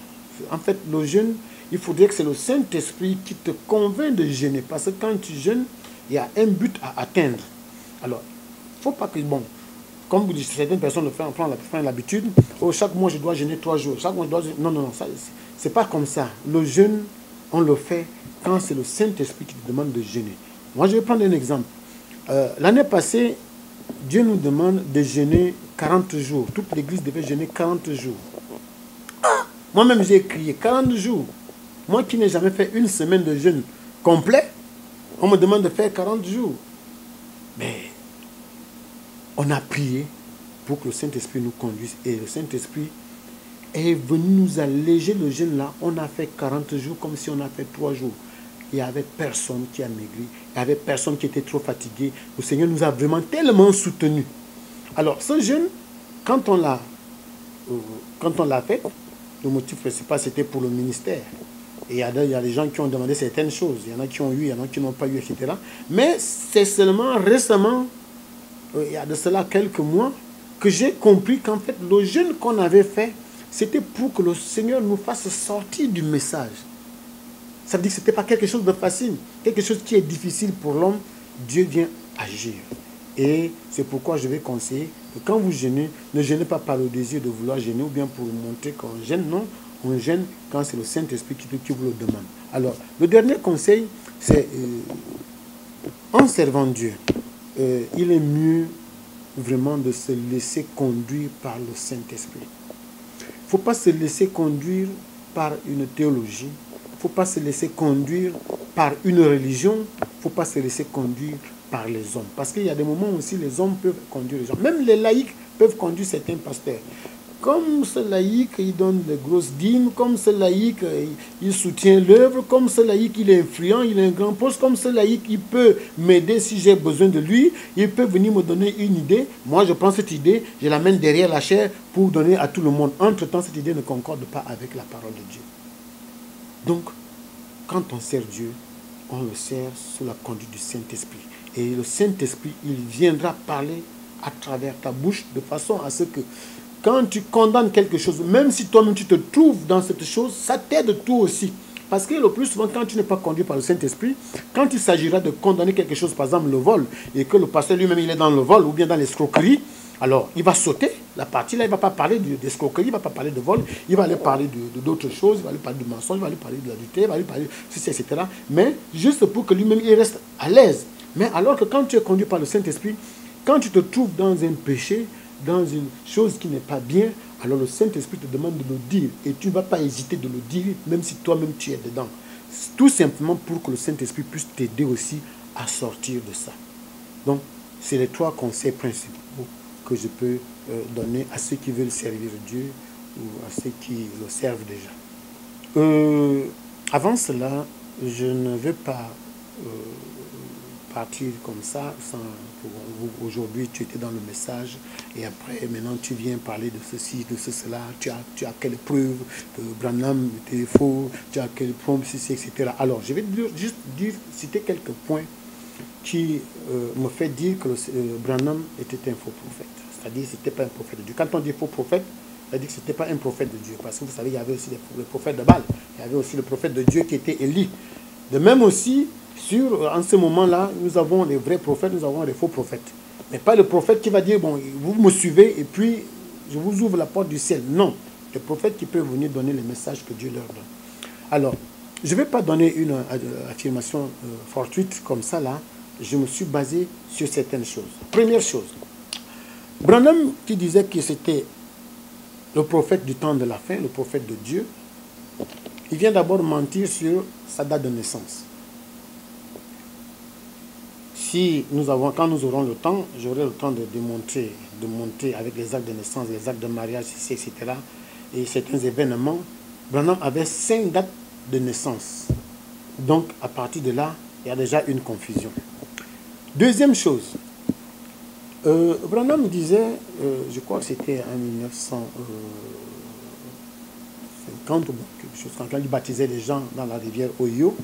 En fait, le jeûne, il faudrait que c'est le Saint-Esprit qui te convainc de jeûner. Parce que quand tu jeûnes, il y a un but à atteindre. Alors, il ne faut pas que, bon, comme vous dites, certaines personnes le font, prennent l'habitude, oh, chaque mois je dois jeûner 3 jours. Chaque mois je dois jeûner. Non, non, non, c'est pas comme ça. Le jeûne, on le fait quand c'est le Saint-Esprit qui te demande de jeûner. Moi, je vais prendre un exemple. L'année passée, Dieu nous demande de jeûner 40 jours. Toute l'église devait jeûner 40 jours. Moi-même, j'ai crié 40 jours. Moi qui n'ai jamais fait une semaine de jeûne complet, on me demande de faire 40 jours. Mais on a prié pour que le Saint-Esprit nous conduise. Et le Saint-Esprit est venu nous alléger le jeûne là. On a fait 40 jours comme si on a fait 3 jours. Il n'y avait personne qui a maigri. Il n'y avait personne qui était trop fatigué. Le Seigneur nous a vraiment tellement soutenus. Alors ce jeûne, quand on l'a fait, le motif principal c'était pour le ministère. Et il y a des gens qui ont demandé certaines choses. Il y en a qui ont eu, il y en a qui n'ont pas eu, etc. Mais c'est seulement récemment, il y a de cela quelques mois, que j'ai compris qu'en fait, le jeûne qu'on avait fait, c'était pour que le Seigneur nous fasse sortir du message. Ça veut dire que ce n'était pas quelque chose de facile. Quelque chose qui est difficile pour l'homme, Dieu vient agir. Et c'est pourquoi je vais conseiller que quand vous jeûnez, ne jeûnez pas par le désir de vouloir jeûner ou bien pour montrer qu'on jeûne, non. On jeûne quand c'est le Saint-Esprit qui vous le demande. Alors, le dernier conseil, c'est en servant Dieu, il est mieux vraiment de se laisser conduire par le Saint-Esprit. Il ne faut pas se laisser conduire par une théologie. Il ne faut pas se laisser conduire par une religion. Il ne faut pas se laisser conduire par les hommes. Parce qu'il y a des moments aussi les hommes peuvent conduire les gens. Même les laïcs peuvent conduire certains pasteurs. Comme ce laïc, il donne de grosses dîmes, comme ce laïc, il soutient l'œuvre, comme ce laïc, il est influent, il a un grand poste, comme ce laïc, il peut m'aider si j'ai besoin de lui, il peut venir me donner une idée. Moi, je prends cette idée, je l'amène derrière la chair pour donner à tout le monde. Entre-temps, cette idée ne concorde pas avec la parole de Dieu. Donc, quand on sert Dieu, on le sert sous la conduite du Saint-Esprit. Et le Saint-Esprit, il viendra parler à travers ta bouche de façon à ce que quand tu condamnes quelque chose, même si toi-même tu te trouves dans cette chose, ça t'aide toi aussi. Parce que le plus souvent, quand tu n'es pas conduit par le Saint-Esprit, quand il s'agira de condamner quelque chose, par exemple le vol, et que le pasteur lui-même il est dans le vol ou bien dans l'escroquerie, alors il va sauter la partie là, il ne va pas parler d'escroquerie, il ne va pas parler de vol, il va aller parler d'autres choses, il va aller parler du mensonge, il va aller parler de l'adultère, il va aller parler de ceci, etc. Mais juste pour que lui-même il reste à l'aise. Mais alors que quand tu es conduit par le Saint-Esprit, quand tu te trouves dans un péché, dans une chose qui n'est pas bien, alors le Saint-Esprit te demande de le dire. Et tu ne vas pas hésiter de le dire, même si toi-même tu es dedans. Tout simplement pour que le Saint-Esprit puisse t'aider aussi à sortir de ça. Donc, c'est les 3 conseils principaux que je peux donner à ceux qui veulent servir Dieu ou à ceux qui le servent déjà. Avant cela, je ne veux pas partir comme ça. Aujourd'hui, tu étais dans le message et après, maintenant, tu viens parler de ceci, de cela. Tu as quelle preuve que Branham était faux, tu as quelle preuve, ceci, etc. Alors, je vais juste citer quelques points qui me fait dire que Branham était un faux prophète. C'est-à-dire que ce n'était pas un prophète de Dieu. Quand on dit faux prophète, c'est-à-dire que ce n'était pas un prophète de Dieu. Parce que vous savez, il y avait aussi le prophète de Baal. Il y avait aussi le prophète de Dieu qui était Élie. De même aussi, en ce moment-là, nous avons les vrais prophètes, nous avons les faux prophètes. Mais pas le prophète qui va dire, bon, vous me suivez et puis je vous ouvre la porte du ciel. Non, le prophète qui peut venir donner les messages que Dieu leur donne. Alors, je ne vais pas donner une affirmation fortuite comme ça, là. Je me suis basé sur certaines choses. Première chose, Branham qui disait que c'était le prophète du temps de la fin, le prophète de Dieu, il vient d'abord mentir sur sa date de naissance. Quand nous aurons le temps, j'aurai le temps de monter avec les actes de naissance, les actes de mariage, etc. Et certains événements. Branham avait 5 dates de naissance. Donc, à partir de là, il y a déjà une confusion. Deuxième chose, Branham disait, je crois que c'était en 1950, quelque chose, quand il baptisait les gens dans la rivière Ohio.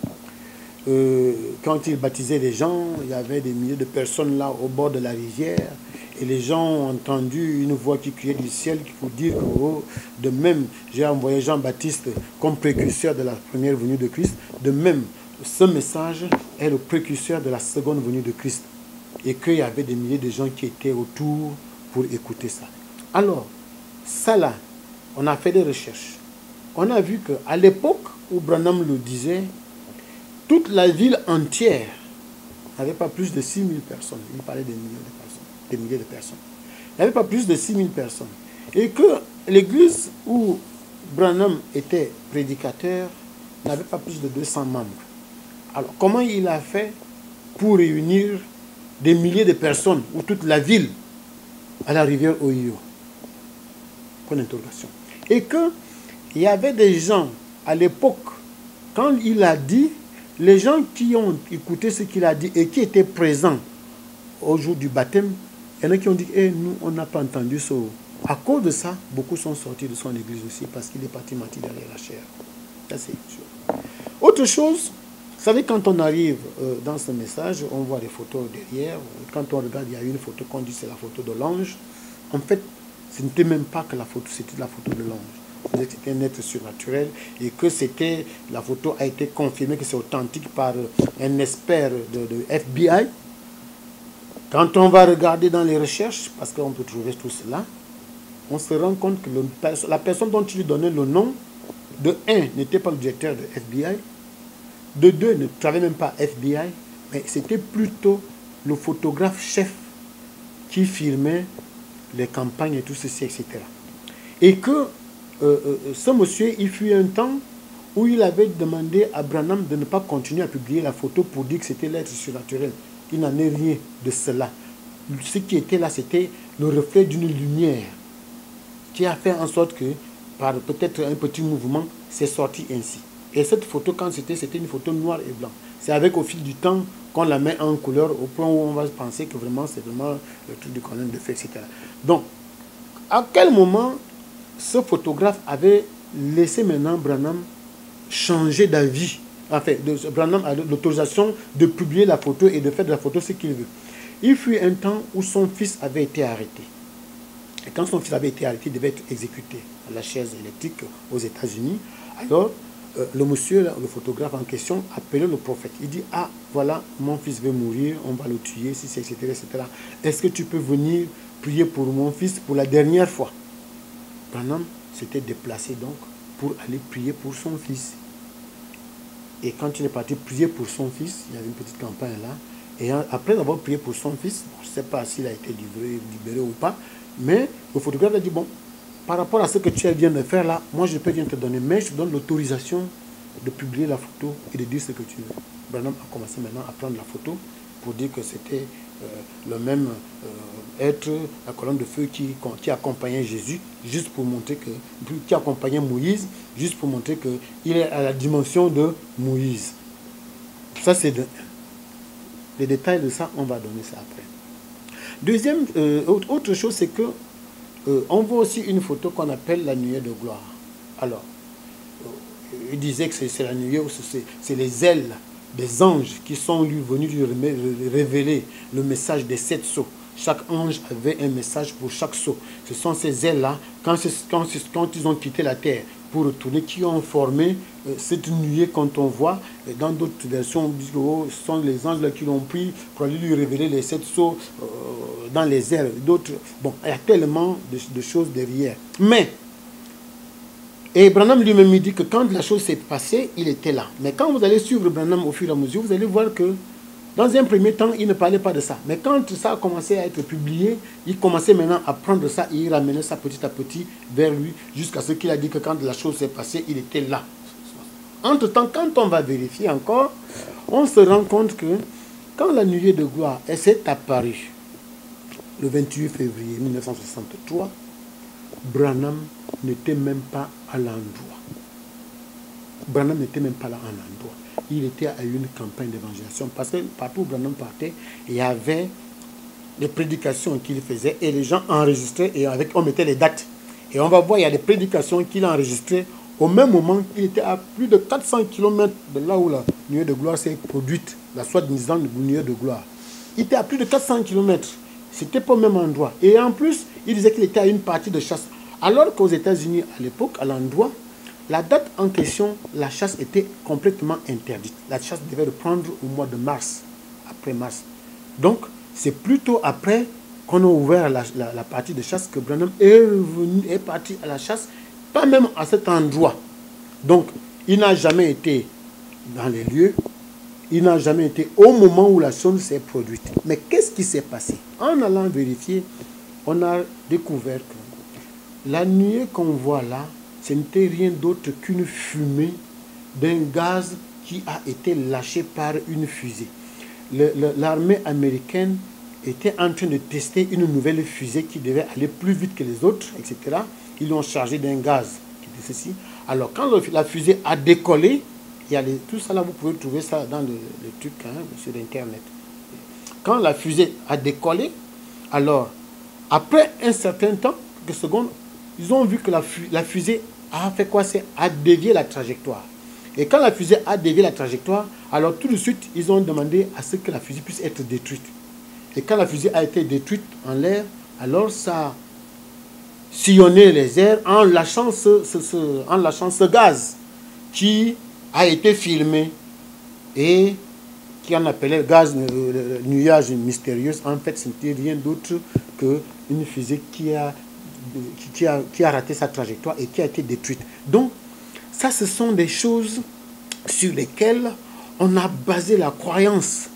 Quand il baptisait les gens, il y avait des milliers de personnes là au bord de la rivière et les gens ont entendu une voix qui criait du ciel pour dire que de même j'ai envoyé Jean-Baptiste comme précurseur de la première venue de Christ, de même ce message est le précurseur de la seconde venue de Christ et qu'il y avait des milliers de gens qui étaient autour pour écouter ça. Alors, ça là, on a fait des recherches. On a vu qu'à l'époque où Branham le disait, toute la ville entière n'avait pas plus de 6 000 personnes. Il parlait des milliers de personnes. Il n'y avait pas plus de 6 000 personnes. Et que l'église où Branham était prédicateur n'avait pas plus de 200 membres. Alors, comment il a fait pour réunir des milliers de personnes, ou toute la ville, à la rivière Ohio? Point d'interrogation. Et qu'il y avait des gens, à l'époque, quand il a dit, les gens qui ont écouté ce qu'il a dit et qui étaient présents au jour du baptême, il y en a qui ont dit, nous, on n'a pas entendu ça. À cause de ça, beaucoup sont sortis de son église aussi parce qu'il est parti mentir derrière la chair. Ça, c'est une chose. Autre chose, vous savez, quand on arrive dans ce message, on voit les photos derrière. Quand on regarde, il y a une photo qu'on dit c'est la photo de l'ange. En fait, ce n'était même pas que la photo, c'était la photo de l'ange. C'était un être surnaturel et que la photo a été confirmée que c'est authentique par un expert de FBI. Quand on va regarder dans les recherches, parce qu'on peut trouver tout cela, on se rend compte que la personne dont il lui donnait le nom, de 1, n'était pas le directeur de FBI, de 2, ne travaillait même pas FBI, mais c'était plutôt le photographe chef qui filmait les campagnes et tout ceci, etc. Et que ce monsieur, il fut un temps où il avait demandé à Branham de ne pas continuer à publier la photo pour dire que c'était l'être surnaturel. il n'en est rien de cela. Ce qui était là, c'était le reflet d'une lumière qui a fait en sorte que, par peut-être un petit mouvement, c'est sorti ainsi. Et cette photo, quand c'était une photo noire et blanc. C'est avec au fil du temps qu'on la met en couleur au point où on va penser que vraiment c'est vraiment le truc du colonne de feu, etc. Donc, à quel moment ce photographe avait laissé maintenant Branham changer d'avis? Enfin, Branham a l'autorisation de publier la photo et de faire de la photo ce qu'il veut. Il fut un temps où son fils avait été arrêté. Et quand son fils avait été arrêté, il devait être exécuté à la chaise électrique aux États-Unis. Alors, le monsieur, le photographe en question, appelait le prophète. Il dit, ah, voilà, mon fils veut mourir, on va le tuer, etc., etc. Est-ce que tu peux venir prier pour mon fils pour la dernière fois? Branham s'était déplacé donc pour aller prier pour son fils. Et quand il est parti prier pour son fils, il y avait une petite campagne là, et après avoir prié pour son fils, je ne sais pas s'il a été libéré ou pas, mais le photographe a dit, bon, par rapport à ce que tu viens de faire là, moi je peux bien te donner, mais je te donne l'autorisation de publier la photo et de dire ce que tu veux. Branham a commencé maintenant à prendre la photo pour dire que c'était le même être, la colonne de feu qui accompagnait Jésus, juste pour montrer que, qui accompagnait Moïse, juste pour montrer qu'il est à la dimension de Moïse. Ça c'est les détails de ça, on va donner ça après. Deuxième, autre chose, c'est que on voit aussi une photo qu'on appelle la nuée de gloire. Alors, il disait que c'est la nuée, c'est les ailes des anges qui sont venus lui révéler le message des 7 sceaux. Chaque ange avait un message pour chaque sceau. Ce sont ces ailes-là, quand ils ont quitté la terre pour retourner, qui ont formé cette nuée quand on voit. Dans d'autres versions, on dit que ce sont les anges là qui l'ont pris pour aller lui révéler les 7 sceaux dans les airs. D'autres, bon, il y a tellement de choses derrière. Mais, et Branham lui-même dit que quand la chose s'est passée, il était là. Mais quand vous allez suivre Branham au fur et à mesure, vous allez voir que dans un premier temps, il ne parlait pas de ça. Mais quand ça a commencé à être publié, il commençait maintenant à prendre ça et il ramenait ça petit à petit vers lui, jusqu'à ce qu'il a dit que quand la chose s'est passée, il était là. Entre-temps, quand on va vérifier encore, on se rend compte que quand la nuée de gloire s'est apparue, le 28 février 1963, Branham n'était même pas à l'endroit. Branham n'était même pas là en endroit. Il était à une campagne d'évangélisation parce que partout où Branham partait, il y avait des prédications qu'il faisait et les gens enregistraient et on mettait les dates. Et on va voir, il y a des prédications qu'il a enregistrées au même moment qu'il était à plus de 400 km de là où la nuée de gloire s'est produite, la soi-disant nuée de gloire. Il était à plus de 400 km. C'était pas au même endroit. Et en plus, il disait qu'il était à une partie de chasse. Alors qu'aux États-Unis, à l'époque, à l'endroit, la date en question, la chasse était complètement interdite. La chasse devait reprendre au mois de mars, après mars. Donc, c'est plutôt après qu'on a ouvert la partie de chasse que Branham est parti à la chasse, pas même à cet endroit. Donc, il n'a jamais été dans les lieux, il n'a jamais été au moment où la chose s'est produite. Mais qu'est-ce qui s'est passé? En allant vérifier, on a découvert que la nuée qu'on voit là, ce n'était rien d'autre qu'une fumée d'un gaz qui a été lâché par une fusée. L'armée américaine était en train de tester une nouvelle fusée qui devait aller plus vite que les autres, etc. Ils l'ont chargé d'un gaz qui était ceci. Alors quand la fusée a décollé, il y a tout ça là, vous pouvez trouver ça dans le truc sur Internet. Quand la fusée a décollé, alors après un certain temps, quelques secondes, ils ont vu que la fusée a fait quoi? C'est a dévié la trajectoire. Et quand la fusée a dévié la trajectoire, alors tout de suite, ils ont demandé à ce que la fusée puisse être détruite. Et quand la fusée a été détruite en l'air, alors ça a sillonné les airs en lâchant ce gaz qui a été filmé et qui en appelait gaz nuage mystérieux. En fait, ce n'était rien d'autre qu'une fusée qui a raté sa trajectoire et qui a été détruite. Donc, ça, ce sont des choses sur lesquelles on a basé la croyance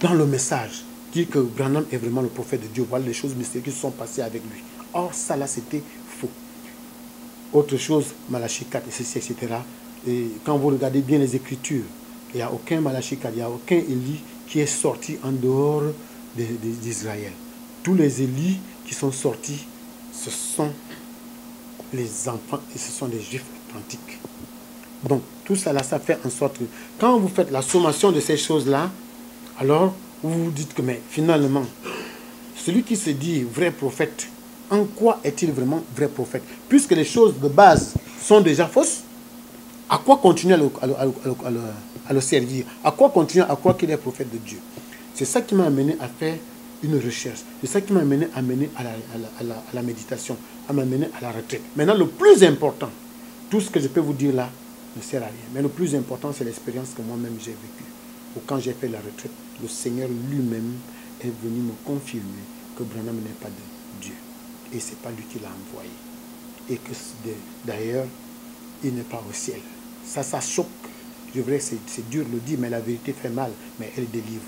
dans le message. Dire que Branham est vraiment le prophète de Dieu. Voilà les choses mystérieuses qui se sont passées avec lui. Or, ça là, c'était faux. Autre chose, Malachie 4, etc. Et quand vous regardez bien les Écritures, il n'y a aucun Malachie 4, il n'y a aucun Élie qui est sorti en dehors d'Israël. Tous les Élis qui sont sortis, ce sont les enfants et ce sont les Juifs authentiques. Donc, tout ça, ça fait en sorte que quand vous faites la sommation de ces choses-là, alors vous vous dites que, mais finalement, celui qui se dit vrai prophète, en quoi est-il vraiment vrai prophète? Puisque les choses de base sont déjà fausses, à quoi continuer à le servir? À quoi continuer à croire qu'il est prophète de Dieu? C'est ça qui m'a amené à faire une recherche. C'est ça qui m'a amené à la méditation, à m'amener à la retraite. Maintenant, le plus important, tout ce que je peux vous dire là ne sert à rien. Mais le plus important, c'est l'expérience que moi-même j'ai vécue. Ou quand j'ai fait la retraite, le Seigneur lui-même est venu me confirmer que Branham n'est pas de Dieu. Et ce n'est pas lui qui l'a envoyé. Et que d'ailleurs, il n'est pas au ciel. Ça choque. Je dirais que c'est dur de le dire, mais la vérité fait mal, mais elle délivre.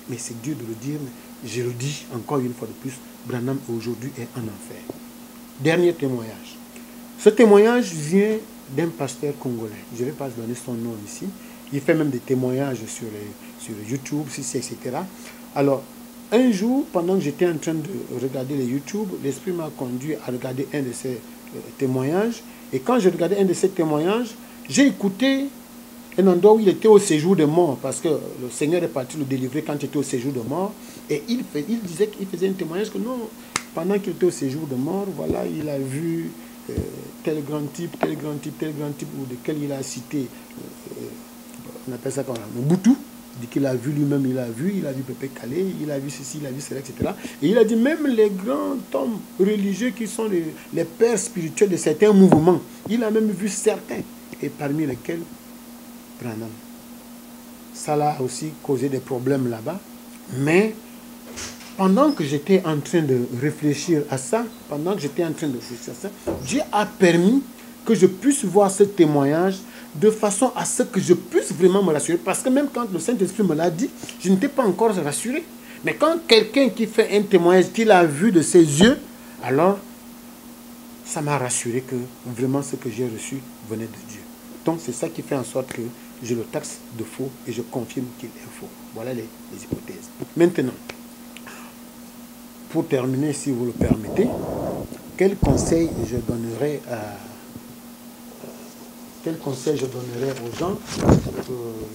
Mais c'est dur de le dire, mais je le dis encore une fois de plus, Branham aujourd'hui est en enfer. Dernier témoignage. Ce témoignage vient d'un pasteur congolais. Je ne vais pas donner son nom ici. Il fait même des témoignages sur YouTube, etc. Alors, un jour, pendant que j'étais en train de regarder les YouTube, l'Esprit m'a conduit à regarder un de ces témoignages. Et quand je regardais un de ces témoignages, j'ai écouté un endroit où il était au séjour de mort, parce que le Seigneur est parti le délivrer quand il était au séjour de mort. Et il disait qu'il faisait un témoignage que non, pendant qu'il était au séjour de mort, voilà, il a vu tel grand type, ou lequel il a cité, on appelle ça comme Mobutu. Il dit qu'il a vu lui-même, il a vu Pépé Calais, il a vu ceci, il a vu cela, etc. Et il a dit même les grands hommes religieux qui sont les pères spirituels de certains mouvements, il a même vu certains, et parmi lesquels Branham. Ça a aussi causé des problèmes là-bas. Mais pendant que j'étais en train de réfléchir à ça, Dieu a permis que je puisse voir ce témoignage de façon à ce que je puisse vraiment me rassurer. Parce que même quand le Saint-Esprit me l'a dit, je n'étais pas encore rassuré. Mais quand quelqu'un qui fait un témoignage qu'il a vu de ses yeux, alors ça m'a rassuré que vraiment ce que j'ai reçu venait de Dieu. Donc c'est ça qui fait en sorte que je le taxe de faux et je confirme qu'il est faux. Voilà les hypothèses. Maintenant, pour terminer, si vous le permettez, quel conseil je donnerais aux gens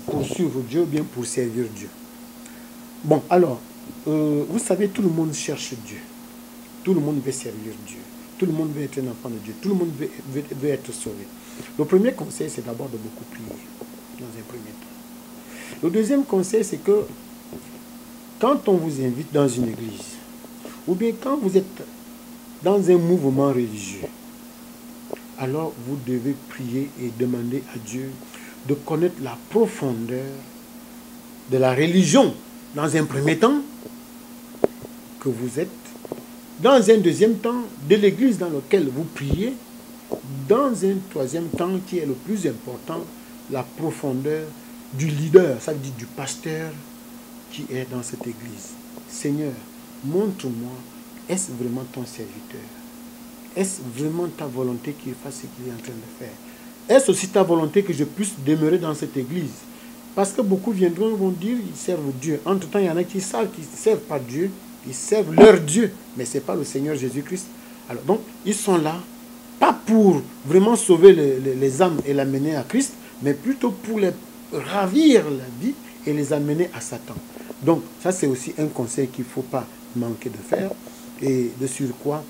pour suivre Dieu ou bien pour servir Dieu? Bon, alors, vous savez, tout le monde cherche Dieu. Tout le monde veut servir Dieu. Tout le monde veut être un enfant de Dieu. Tout le monde veut être sauvé. Le premier conseil, c'est d'abord de beaucoup prier, dans un premier temps. Le deuxième conseil, c'est que quand on vous invite dans une église, ou bien quand vous êtes dans un mouvement religieux, alors vous devez prier et demander à Dieu de connaître la profondeur de la religion, dans un premier temps, que vous êtes, dans un deuxième temps, de l'église dans laquelle vous priez, dans un troisième temps, qui est le plus important, la profondeur du leader, ça veut dire du pasteur qui est dans cette église. Seigneur, montre-moi, est-ce vraiment ton serviteur? Est-ce vraiment ta volonté qu'il fasse ce qu'il est en train de faire? Est-ce aussi ta volonté que je puisse demeurer dans cette église? Parce que beaucoup viendront, vont dire ils servent Dieu. Entre-temps, il y en a qui savent qu'ils ne servent pas Dieu, ils servent leur Dieu, mais ce n'est pas le Seigneur Jésus-Christ. Alors donc, ils sont là, pas pour vraiment sauver les âmes et l'amener à Christ, mais plutôt pour les ravir la vie et les amener à Satan. Donc, ça c'est aussi un conseil qu'il ne faut pas manquer de faire. Et de surcroît,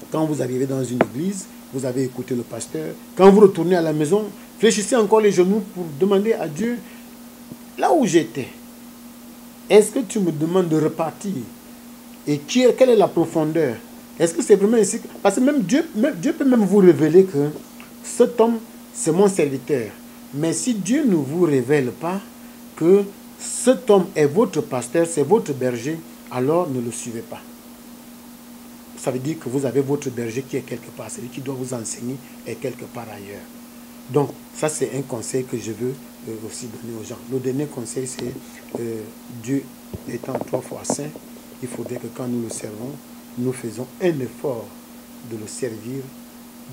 quand vous arrivez dans une église, vous avez écouté le pasteur. Quand vous retournez à la maison, fléchissez encore les genoux pour demander à Dieu, là où j'étais, est-ce que tu me demandes de repartir? Et quelle est la profondeur? Est-ce que c'est vraiment ici? Parce que même Dieu peut même vous révéler que cet homme, c'est mon serviteur. Mais si Dieu ne vous révèle pas que cet homme est votre pasteur, c'est votre berger, alors ne le suivez pas. Ça veut dire que vous avez votre berger qui est quelque part. Celui qui doit vous enseigner est quelque part ailleurs. Donc, ça c'est un conseil que je veux aussi donner aux gens. Le dernier conseil, c'est Dieu étant 3 fois saint, il faudrait que quand nous le servons, nous faisons un effort de le servir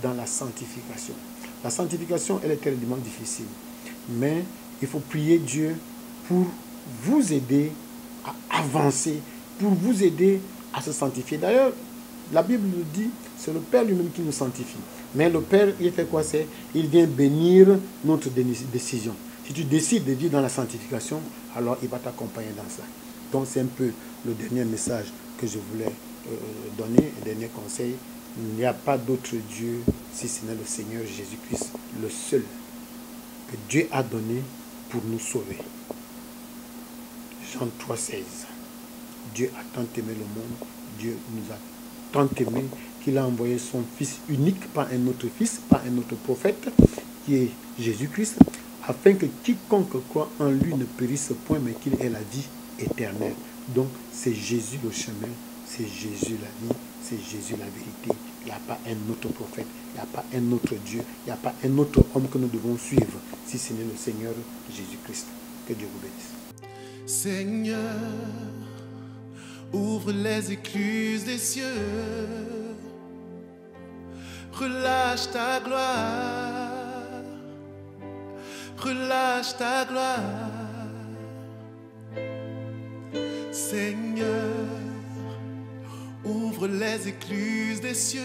dans la sanctification. La sanctification, elle est terriblement difficile. Mais il faut prier Dieu pour vous aider à avancer, pour vous aider à se sanctifier. D'ailleurs, la Bible nous dit, c'est le Père lui-même qui nous sanctifie. Mais le Père, il fait quoi? Il vient bénir notre décision. Si tu décides de vivre dans la sanctification, alors il va t'accompagner dans ça. Donc c'est un peu le dernier message que je voulais donner, un dernier conseil. Il n'y a pas d'autre Dieu si ce n'est le Seigneur Jésus-Christ, le seul que Dieu a donné pour nous sauver. Jean 3,16. Dieu a tant aimé le monde, Dieu nous a tant aimé qu'il a envoyé son Fils unique, pas un autre Fils, pas un autre prophète, qui est Jésus-Christ, afin que quiconque croit en lui ne périsse point, mais qu'il ait la vie éternelle. Donc c'est Jésus le chemin, c'est Jésus la vie, c'est Jésus la vérité. Il n'y a pas un autre prophète, il n'y a pas un autre Dieu, il n'y a pas un autre homme que nous devons suivre, si ce n'est le Seigneur Jésus-Christ. Que Dieu vous bénisse. Seigneur, ouvre les écluses des cieux, relâche ta gloire, relâche ta gloire. Seigneur, ouvre les écluses des cieux.